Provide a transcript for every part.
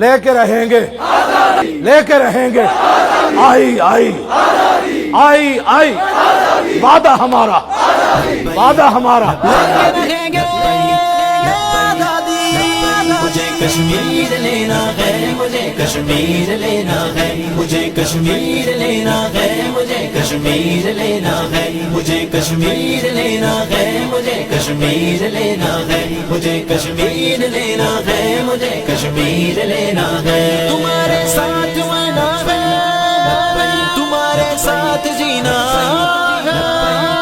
لے کے رہیں گے، لے کے رہیں گے، آئی آئی آئی آئی، وعدہ ہمارا، وعدہ ہمارا، مجھے کشمیر لینا ہے، مجھے کشمیر لینا ہے، مجھے کشمیر لینا ہے، مجھے کشمیر لینا ہے، مجھے کشمیر لینا ہے، مجھے کشمیر لینا ہے، مجھے کشمیر لینا ہے، مجھے کشمیر لینا ہے، تمہارے ساتھ مرنا ہے، تمہارے ساتھ جینا ہے،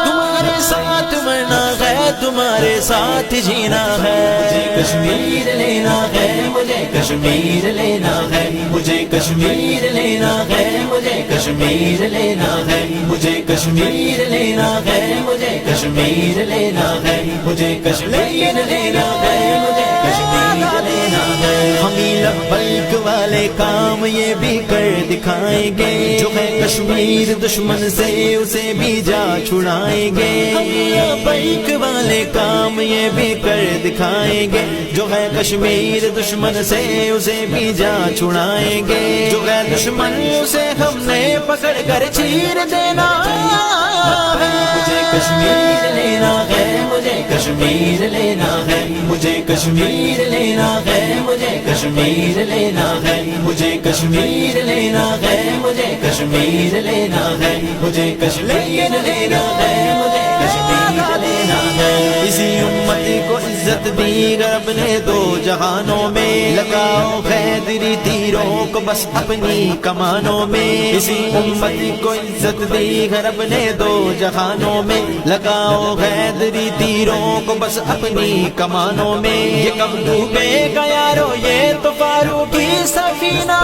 تمہارے ساتھ مرنا ہے، تمہارے ساتھ جینا ہے، مجھے کشمیر لینا ہے، مجھے کشمیر لینا ہے، مجھے کشمیر لینا ہے، مجھے کشمیر لینا ہے، مجھے کشمیر لینا ہے، مجھے کشمیر لینا ہے، مجھے کشمیر لینا ہے، مجھے کشمیر لینا ہے، ہم لبیک والے کام یہ بھی کر دکھائیں گے، جو ہے کشمیر دشمن سے اسے بھی جا چھڑائیں گے، ہم لبیک والے کام یہ بھی کر دکھائیں گے، جو ہے کشمیر دشمن سے اسے بھی جا چھڑائیں گے، جو ہے دشمن اسے ہم نے پکڑ کر چیر دینا ہے، مجھے کشمیر لینا ہے، مجھے کشمیر لینا ہے، مجھے کشمیر لینا ہے، مجھے کشمیر لینا ہے، مجھے کشمیر لینا ہے، مجھے کشمیر لینا ہے، مجھے کشمیر لینا ہے، مجھے کشمیر لینا ہے، اسی امت کو عزت دی رب نے دو جہانوں میں، لگاؤ حیدری تیروں کو بس اپنی کمانوں میں، اسی امت کو عزت دی رب نے دو جہانوں میں، لگاؤ حیدری تیروں کو بس اپنی کمانوں میں، یہ کب ڈوبے گا یارو یہ تو فاروقی سفینہ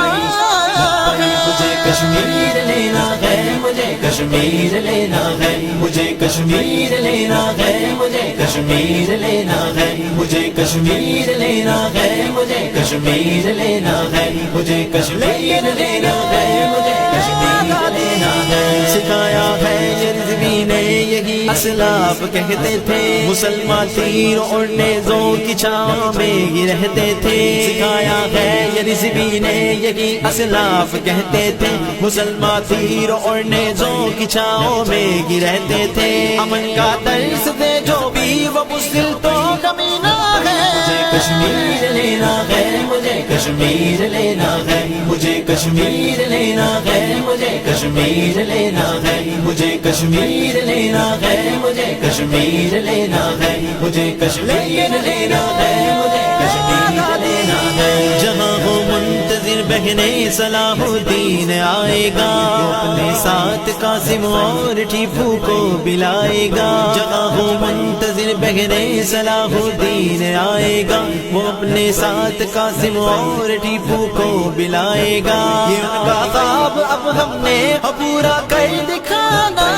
ہے، مجھے کشمیر لینا ہے، مجھے کشمیر لینا ہے، مجھے کشمیر لینا ہے، مجھے کشمیر لینا ہے، مجھے کشمیر لینا ہے، مجھے کشمیر لینا ہے، مجھے کشمیر لینا ہے، مجھے کشمیر لینا ہے، سکھایا ہے یہ رضوی نے یہی اسلاف کہتے تھے، مسلمان تیر اور نیزوں کی چھاؤں میں ہی رہتے تھے، سکھایا ہے یہ رضوی نے یہی اسلاف کہتے تھے، مسلمان تیر اور نیزوں کی چھاؤں میں ہی رہتے تھے، امن کا درس دے جو بھی وہ مسلم تو کمینہ ہے، مجھے کشمیر لینا ہے، مجھے کشمیر لینا ہے، مجھے کشمیر لینا ہے، مجھے کشمیر لینا ہے، مجھے کشمیر لینا ہے، مجھے کشمیر لینا ہے، مجھے کشمیر لینا ہے، مجھے کشمیر لینا ہے، جہاں ہو منتظر بہنے صلاح الدین آئے گا، اپنے ساتھ قاسم اور ٹیپو کو بلائے گا، جہاں ہو منتظر بہنے صلاح الدین آئے گا، وہ اپنے ساتھ قاسم اور ٹیپو کو بلائے گا، یہ ان کا خواب اب ہم نے پورا کر دکھانا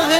ہے،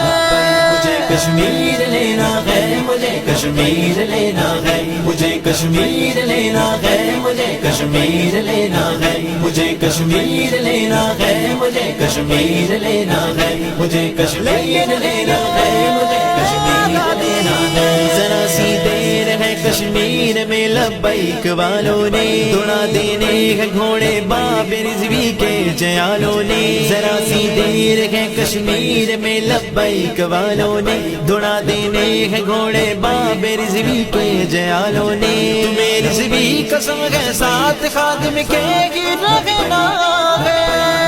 مجھے کشمیر لینا ہے، مجھے کشمیر لینا ہے، مجھے کشمیر لینا ہے، مجھے کشمیر لینا ہے، مجھے کشمیر لینا ہے، مجھے کشمیر لینا ہے، مجھے کشمیر لینا ہے، مجھے کشمیر لینا ہے، ذرا سی دیر ہے کشمیر میں لبیک والوں نے، دوڑا دینے ہے گھوڑے باب رضوی کے جیالوں نے، ذرا سی دیر ہے کشمیر میں لبیک والوں نے، دوڑا دینے ہے گھوڑے باب رضوی کے جیالوں نے، تمہیں رضوی قسم ہے ساتھ خادم کے ہی رہنا ہے،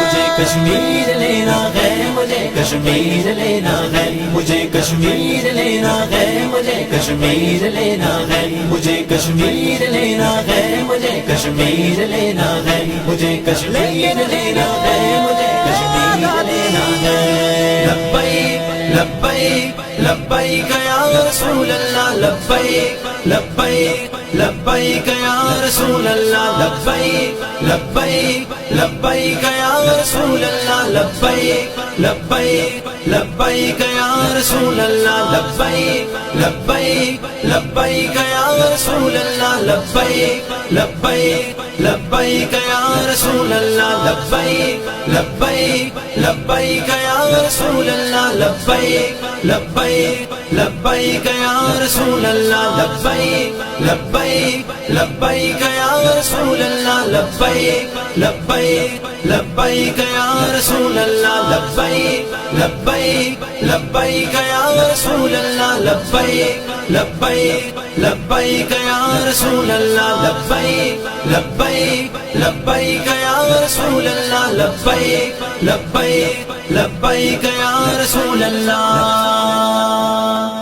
مجھے کشمیر لینا ہے، مجھے کشمیر لینا ہے، مجھے کشمیر لینا ہے، مجھے کشمیر لینا ہے، مجھے کشمیر لینا ہے، مجھے کشمیر لینا ہے، مجھے کشمیر لینا ہے، مجھے کشمیر لینا ہے، لبیک لبیک لبیک یا رسول اللہ، لبیک لبیک لبیک یا رسول اللہ، لبیک لبیک لبیک یا رسول اللہ، لبیک لبیک لبیک یا رسول اللہ، لبیک لبیک لبیک یا رسول اللہ، لبیک لبیک لبیک یا رسول اللہ، لبیک لبیک لبیک یا رسول اللہ، لبیک لبیک لبیک یا رسول اللہ، لبیک لبیک لبیک یا رسول اللہ لبیک لبیک لبیک یا رسول اللہ لبیک لبیک لبیک یا رسول اللہ لبیک لبیک لبیک یا رسول اللہ لبیک لبیک لبیک یا رسول اللہ لبیک لبیک لبیک یا رسول اللہ